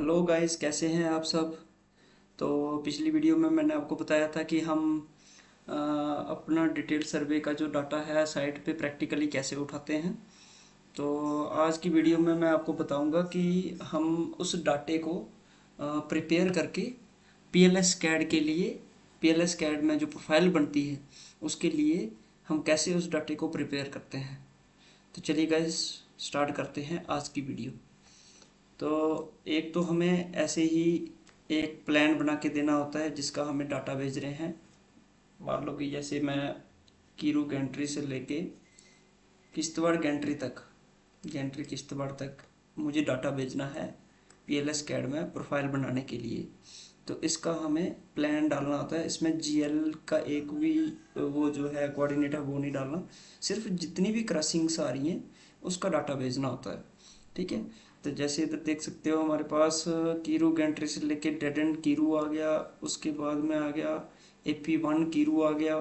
Hello guys, कैसे हैं आप सब। तो पिछली वीडियो में मैंने आपको बताया था कि हम अपना डिटेल सर्वे का जो डाटा है साइट पे प्रैक्टिकली कैसे उठाते हैं। तो आज की वीडियो में मैं आपको बताऊंगा कि हम उस डाटे को प्रिपेयर करके पीएलएस कैड के लिए, पीएलएस कैड में जो प्रोफाइल बनती है उसके लिए हम कैसे उस डाटे को प्रिपेयर करते हैं। तो चलिए गाइस, स्टार्ट करते हैं आज की वीडियो। तो एक तो हमें ऐसे ही एक प्लान बना के देना होता है जिसका हमें डाटा भेज रहे हैं। मान लो कि जैसे मैं कीरू गैंट्री से लेके किश्तवाड़ गैंट्री किश्तवाड़ तक मुझे डाटा भेजना है पीएलएस कैड में प्रोफाइल बनाने के लिए। तो इसका हमें प्लान डालना होता है। इसमें जीएल का एक भी वो जो है कोऑर्डिनेट है वो नहीं डालना, सिर्फ जितनी भी क्रॉसिंग्स आ रही हैं उसका डाटा भेजना होता है। ठीक है। तो जैसे इधर देख सकते हो हमारे पास कीरू गैंट्री से लेके डेड एंड कीरू आ गया, उसके बाद में आ गया AP1 कीरू आ गया।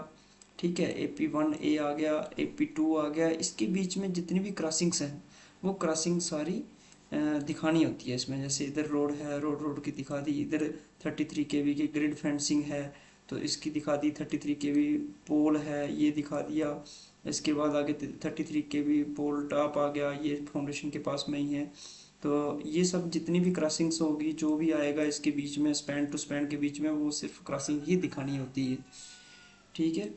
ठीक है, AP1A आ गया, AP2 आ गया। इसके बीच में जितनी भी क्रॉसिंग्स हैं वो क्रॉसिंग सारी दिखानी होती है इसमें। जैसे इधर रोड है, रोड की दिखा दी। इधर 33 kV की ग्रिड फेंसिंग है तो इसकी दिखा दी। 33 kV पोल है, ये दिखा दिया। इसके बाद आगे 33 kV पोल टॉप आ गया, ये फाउंडेशन के पास में ही है। तो ये सब जितनी भी क्रॉसिंग्स होगी, जो भी आएगा इसके बीच में, स्पैन टू स्पैन के बीच में, वो सिर्फ क्रॉसिंग ही दिखानी होती है। ठीक है।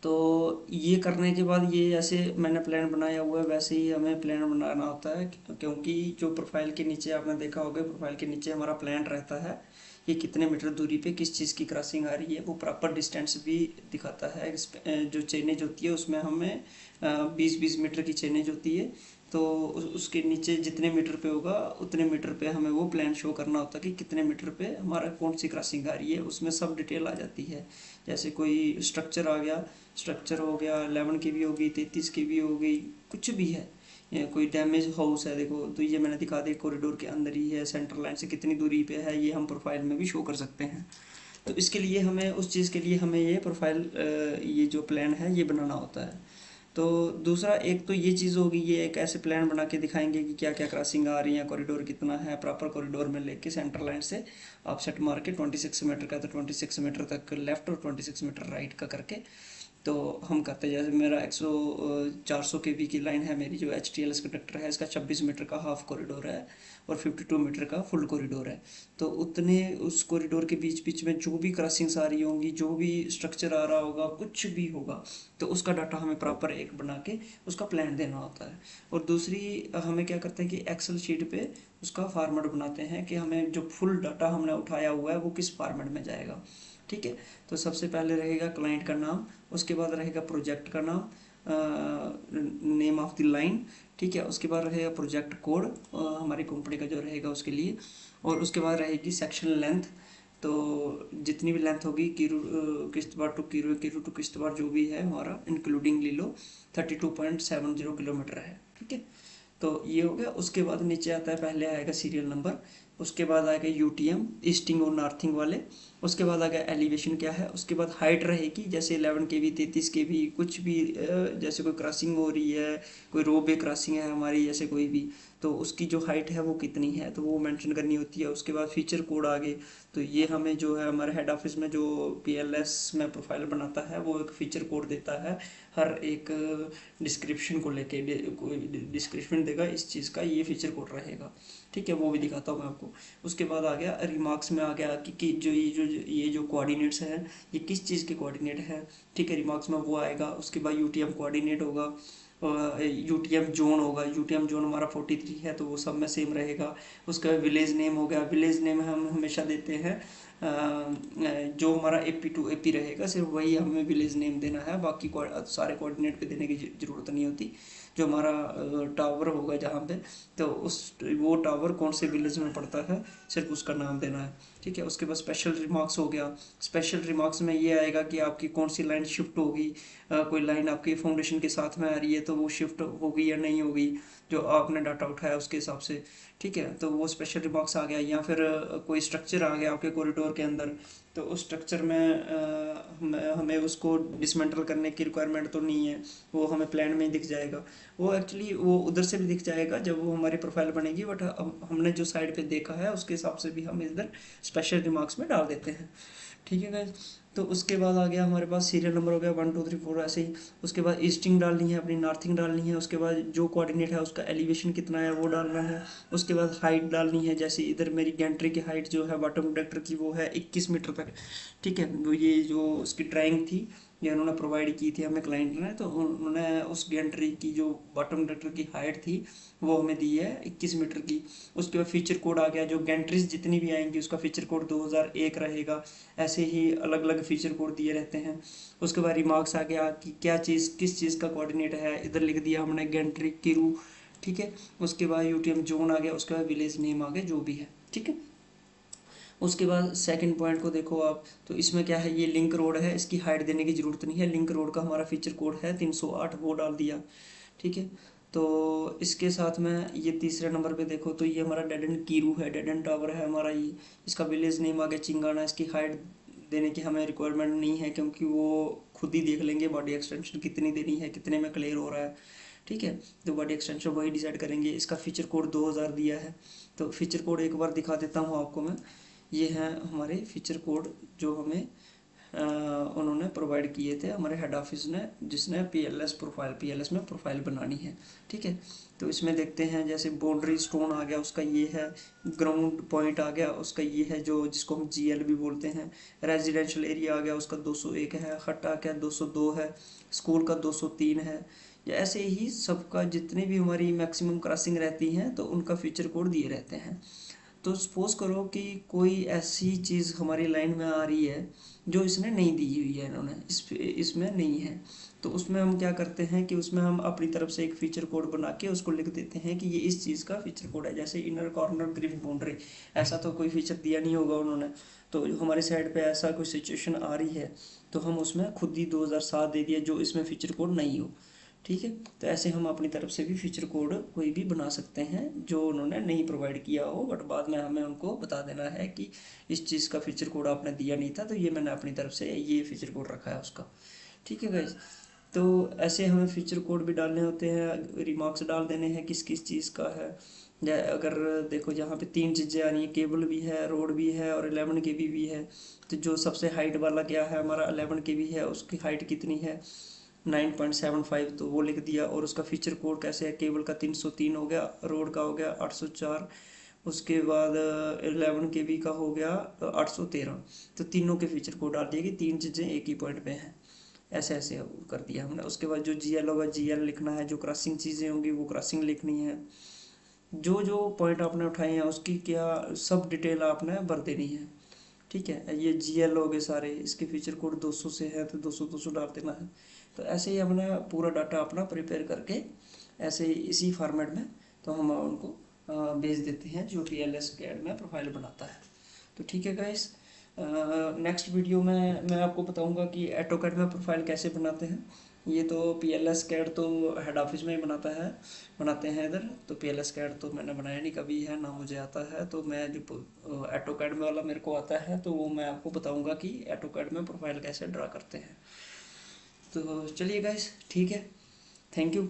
तो ये करने के बाद ये जैसे मैंने प्लान बनाया हुआ है वैसे ही हमें प्लान बनाना होता है, क्योंकि जो प्रोफाइल के नीचे आपने देखा होगा, प्रोफाइल के नीचे हमारा प्लान रहता है ये कितने मीटर दूरी पे किस चीज़ की क्रॉसिंग आ रही है, वो प्रॉपर डिस्टेंस भी दिखाता है। जो चेनेज होती है उसमें हमें 20-20 मीटर की चेनेज होती है। तो उसके नीचे जितने मीटर पे होगा उतने मीटर पे हमें वो प्लान शो करना होता है कि कितने मीटर पे हमारा कौन सी क्रॉसिंग आ रही है। उसमें सब डिटेल आ जाती है। जैसे कोई स्ट्रक्चर आ गया, स्ट्रक्चर हो गया 11 kV होगी, 33 kV हो गई, कुछ भी है। या कोई डैमेज हाउस है, देखो तो ये मैंने दिखा दिया कॉरिडोर के अंदर ही है, सेंटर लाइन से कितनी दूरी पे है, ये हम प्रोफाइल में भी शो कर सकते हैं। तो इसके लिए हमें, उस चीज़ के लिए हमें ये प्रोफाइल, ये जो प्लान है ये बनाना होता है। तो दूसरा एक तो ये चीज़ होगी, ये एक ऐसे प्लान बना के दिखाएंगे कि क्या क्या क्रॉसिंग आ रही है, कॉरिडोर कितना है, प्रॉपर कॉरिडोर में लेके सेंटर लाइन से आप सेट मार के 26 मीटर का तो 26 मीटर तक लेफ्ट और 26 मीटर राइट का करके तो हम करते हैं। जैसे मेरा 400 kV की लाइन है, मेरी जो HTLS कंडक्टर है इसका 26 मीटर का हाफ कॉरिडोर है और 52 मीटर का फुल कॉरिडोर है। तो उतने उस कॉरिडोर के बीच बीच में जो भी क्रॉसिंग्स आ रही होंगी, जो भी स्ट्रक्चर आ रहा होगा, कुछ भी होगा, तो उसका डाटा हमें प्रॉपर एक बना के उसका प्लान देना होता है। और दूसरी हमें क्या करते हैं कि एक्सेल शीट पे उसका फॉर्मेट बनाते हैं कि हमें जो फुल डाटा हमने उठाया हुआ है वो किस फॉर्मेट में जाएगा। ठीक है। तो सबसे पहले रहेगा क्लाइंट का नाम, उसके बाद रहेगा प्रोजेक्ट का नाम, नेम ऑफ द लाइन। ठीक है। उसके बाद रहेगा प्रोजेक्ट कोड हमारी कंपनी का जो रहेगा उसके लिए। और उसके बाद रहेगी सेक्शन लेंथ। तो जितनी भी लेंथ होगी कीरू किश्तवाड़ टू कीरू, कीरू टू किश्तवाड़ जो भी है हमारा इंक्लूडिंग ले लो, 32.70 किलोमीटर है। ठीक है। तो ये हो गया। उसके बाद नीचे आता है, पहले आएगा सीरियल नंबर, उसके बाद आएगा यूटीएम, ईस्टिंग और नॉर्थिंग वाले। उसके बाद आएगा एलिवेशन क्या है, उसके बाद हाइट रहेगी, जैसे 11 kV 33 kV कुछ भी, जैसे कोई क्रॉसिंग हो रही है, कोई रोबे क्रॉसिंग है हमारी, जैसे कोई भी, तो उसकी जो हाइट है वो कितनी है तो वो मेंशन करनी होती है। उसके बाद फीचर कोड आगे, तो ये हमें जो है हमारे हेड ऑफिस में जो पीएलएस में प्रोफाइल बनाता है वो एक फीचर कोड देता है हर एक डिस्क्रिप्शन को लेके, कोई डिस्क्रिप्शन देगा इस चीज़ का, ये फीचर कोड रहेगा। ठीक है, वो भी दिखाता हूँ मैं आपको। उसके बाद आ गया रिमार्क्स में आ गया कि जो कोऑर्डिनेट्स हैं ये किस चीज़ के कोऑर्डिनेट है। ठीक है, रिमार्क्स में वो आएगा। उसके बाद यूटीएम कोऑर्डिनेट होगा, यूटीएम जोन होगा। यूटीएम जोन हमारा 43 है तो वो सब में सेम रहेगा। उसका विलेज नेम हो गया, विलेज नेम हम हमेशा देते हैं जो हमारा AP2 AP रहेगा सिर्फ वही हमें विलेज नेम देना है, बाकी सारे कोऑर्डिनेट पे देने की ज़रूरत नहीं होती। जो हमारा टावर होगा जहाँ पे, तो वो टावर कौन से विलेज में पड़ता है सिर्फ उसका नाम देना है। ठीक है। उसके बाद स्पेशल रिमार्क्स हो गया। स्पेशल रिमार्क्स में ये आएगा कि आपकी कौन सी लाइन शिफ्ट होगी, कोई लाइन आपकी फाउंडेशन के साथ में आ रही है तो वो शिफ्ट होगी या नहीं होगी। जो आपने डाटा उठाया उसके हिसाब से। ठीक है, तो वो स्पेशल रिमार्क्स आ गया, या फिर कोई स्ट्रक्चर आ गया आपके कॉरिडोर के अंदर, तो उस स्ट्रक्चर में हमें उसको डिसमेंटल करने की रिक्वायरमेंट तो नहीं है, वो हमें प्लान में ही दिख जाएगा। वो एक्चुअली वो उधर से भी दिख जाएगा जब वो हमारी प्रोफाइल बनेगी, बट हमने जो साइड पे देखा है उसके हिसाब से भी हम इधर स्पेशल रिमार्क्स में डाल देते हैं। ठीक है गाइस। तो उसके बाद आ गया हमारे पास सीरियल नंबर हो गया 1 2 3 4 ऐसे ही। उसके बाद ईस्टिंग डालनी है, अपनी नॉर्थिंग डालनी है। उसके बाद जो कोऑर्डिनेट है उसका एलिवेशन कितना है वो डालना है। उसके बाद हाइट डालनी है, जैसे इधर मेरी गैंट्री की हाइट जो है बॉटम प्रोडक्टर की वो है 21 मीटर तक। ठीक है, वो ये जो उसकी ड्राइंग थी ये उन्होंने प्रोवाइड की थी हमें क्लाइंट ने, तो उन्होंने उस गैंट्री की जो बॉटम प्रोडक्टर की हाइट थी वो हमें दी है 21 मीटर की। उसके बाद फीचर कोड आ गया, जो गैंट्रीज जितनी भी आएंगी उसका फीचर कोड 2001 रहेगा। ऐसे ही अलग अलग फीचर कोड दिए रहते हैं। उसके बाद रिमार्क्स आ गया कि क्या चीज़ किस चीज़ का कोऑर्डिनेट है, इधर लिख दिया हमने गैंट्री किरू। ठीक है, उसके बाद यूटीएम जोन आ गया, उसके बाद विलेज नेम आ गया जो भी है। ठीक है, उसके बाद सेकंड पॉइंट को देखो आप, तो इसमें क्या है, ये लिंक रोड है, इसकी हाइट देने की ज़रूरत नहीं है। लिंक रोड का हमारा फीचर कोड है 308, वो डाल दिया। ठीक है, तो इसके साथ में ये तीसरे नंबर पे देखो, तो ये हमारा डेड एंड कीरू है, डेड एंड टावर है हमारा ये। इसका विलेज नेम आ गया चिंगाना। इसकी हाइट देने की हमें रिक्वायरमेंट नहीं है, क्योंकि वो खुद ही देख लेंगे बॉडी एक्सटेंशन कितनी देनी है, कितने में क्लियर हो रहा है। ठीक है, तो बॉडी एक्सटेंशन वही डिसाइड करेंगे। इसका फीचर कोड 2000 दिया है। तो फीचर कोड एक बार दिखा देता हूँ आपको मैं। ये हैं हमारे फीचर कोड जो हमें उन्होंने प्रोवाइड किए थे हमारे हेड ऑफिस ने, जिसने पीएलएस में प्रोफाइल बनानी है। ठीक है, तो इसमें देखते हैं जैसे बाउंड्री स्टोन आ गया उसका ये है, ग्राउंड पॉइंट आ गया उसका ये है, जो जिसको हम जीएल भी बोलते हैं। रेजिडेंशियल एरिया आ गया उसका 201 है। हट आ गया 202 है। स्कूल का 203 है। या ऐसे ही सबका जितनी भी हमारी मैक्सिमम क्रॉसिंग रहती हैं तो उनका फीचर कोड दिए रहते हैं। तो सपोज करो कि कोई ऐसी चीज़ हमारी लाइन में आ रही है जो इसने नहीं दी हुई है, इन्होंने इसमें नहीं है, तो उसमें हम क्या करते हैं कि उसमें हम अपनी तरफ से एक फीचर कोड बना के उसको लिख देते हैं कि ये इस चीज़ का फीचर कोड है। जैसे इनर कॉर्नर ग्रिप बाउंड्री, ऐसा तो कोई फीचर दिया नहीं होगा उन्होंने, तो हमारी साइड पे ऐसा कोई सिचुएशन आ रही है तो हम उसमें खुद ही 2007 दे दिया जो इसमें फीचर कोड नहीं हो। ठीक है, तो ऐसे हम अपनी तरफ से भी फीचर कोड कोई भी बना सकते हैं जो उन्होंने नहीं प्रोवाइड किया हो, बट बाद में हमें उनको बता देना है कि इस चीज़ का फीचर कोड आपने दिया नहीं था, तो ये मैंने अपनी तरफ से ये फीचर कोड रखा है उसका। ठीक है गाइज, तो ऐसे हमें फीचर कोड भी डालने होते हैं, रिमार्क्स डाल देने हैं किस किस चीज़ का है। अगर देखो यहाँ पे 3 चीज़ें आ रही हैं, केबल भी है, रोड भी है और 11 केबी भी है। तो जो सबसे हाइट वाला क्या है हमारा 11 केबी है, उसकी हाइट कितनी है 9.75, तो वो लिख दिया। और उसका फीचर कोड कैसे है, केबल का 303 हो गया, रोड का हो गया 804, उसके बाद 11 KB का हो गया 813। तो तीनों के फीचर कोड डाल दिए कि 3 चीज़ें एक ही पॉइंट पे हैं। ऐसे ऐसे कर दिया हमने। उसके बाद जो जीएल होगा जीएल लिखना है, जो क्रॉसिंग चीज़ें होंगी वो क्रॉसिंग लिखनी है। जो जो पॉइंट आपने उठाए हैं उसकी क्या सब डिटेल आपने भर देनी है। ठीक है, ये जीएल हो गए सारे, इसके फीचर कोड 200 से है तो 200 डाल देना है। तो ऐसे ही हमने पूरा डाटा अपना प्रिपेयर करके ऐसे ही इसी फॉर्मेट में तो हम उनको भेज देते हैं जो PLS CAD में प्रोफाइल बनाता है। तो ठीक है गाइस, नेक्स्ट वीडियो में मैं आपको बताऊंगा कि AutoCAD में प्रोफाइल कैसे बनाते हैं। ये तो PLS CAD तो हेड ऑफिस में ही बनाते हैं इधर, तो PLS CAD तो मैंने बनाया नहीं कभी है ना मुझे आता है। तो मैं जो AutoCAD में वाला मेरे को आता है तो वो मैं आपको बताऊंगा कि AutoCAD में प्रोफाइल कैसे ड्रा करते हैं। तो चलिए गाइस, ठीक है, थैंक यू।